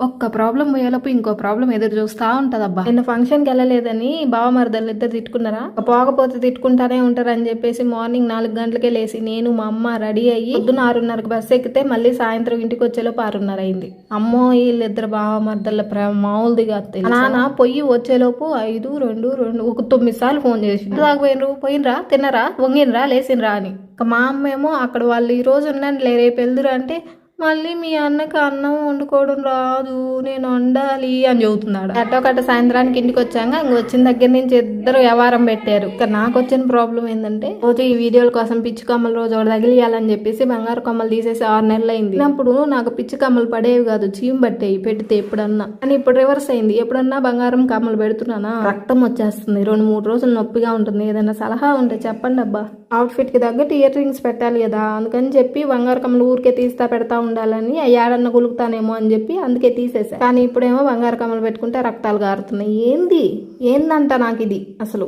ఒక్క ప్రాబ్లం పోయేలోపు ఇంకో ప్రాబ్లం ఎదురు చూస్తా ఉంటదబ్బా. నిన్న ఫంక్షన్కి వెళ్ళలేదని బావమరదలు ఇద్దరు తిట్టుకున్నారా, పోకపోతే తిట్టుకుంటానే ఉంటారని చెప్పేసి మార్నింగ్ 4 గంటలకే లేసి నేను మా అమ్మ రెడీ అయ్యి పొద్దున 6:30కి బస్సు ఎక్కితే మళ్ళీ సాయంత్రం ఇంటికి వచ్చేలోపు 6:30 అయింది. అమ్మో వీళ్ళిద్దరు బావమరదల మామూలుదిగా నాన్న పొయ్యి వచ్చేలోపు 5, 2, 2 ఒక 9 సార్లు ఫోన్ చేసి పోయినరా తిన్నరా వంగినరా లేచినరా అని. మా అమ్మ ఏమో అక్కడ వాళ్ళు ఈ రోజు ఉన్నాను రేపు వెళ్దురా అంటే మళ్ళీ మీ అన్నకి అన్నం వండుకోవడం రాదు నేను వండాలి అని చెబుతున్నాడు. అట్టొకట సాయంత్రానికి ఇంటికి వచ్చాక వచ్చిన దగ్గర నుంచి ఇద్దరు వ్యవహారం పెట్టారు. నాకు వచ్చిన ప్రాబ్లం ఏంటంటే రోజు ఈ వీడియోల కోసం పిచ్చి కమ్మలు రోజు ఒకటి తగిలియాలని చెప్పేసి బంగారు కమ్మలు తీసేసి 6 నెలలు అయింది. అప్పుడు నాకు పిచ్చి కమ్మలు పడేవి కాదు, చీమ పట్టేవి పెడితే ఎప్పుడన్నా. అని ఇప్పుడు రివర్స్ అయింది. ఎప్పుడన్నా బంగారం కమ్మలు పెడుతున్నానా రక్తం వచ్చేస్తుంది, 2-3 రోజులు నొప్పిగా ఉంటుంది. ఏదైనా సలహా ఉంటే చెప్పండి అబ్బా. అవుట్ఫిట్ కి తగ్గట్టు ఇయర్ రింగ్స్ పెట్టాలి కదా, అందుకని చెప్పి బంగారు కమ్మలు ఊరికే తీస్తా పెడతా ఉండాలని ఏడన్న గులుకుతానేమో అని చెప్పి అందుకే తీసేసా. కానీ ఇప్పుడేమో బంగారు కమ్మలు పెట్టుకుంటే రక్తాలు గారుతున్నాయి. ఏందంట నాకు ఇది అసలు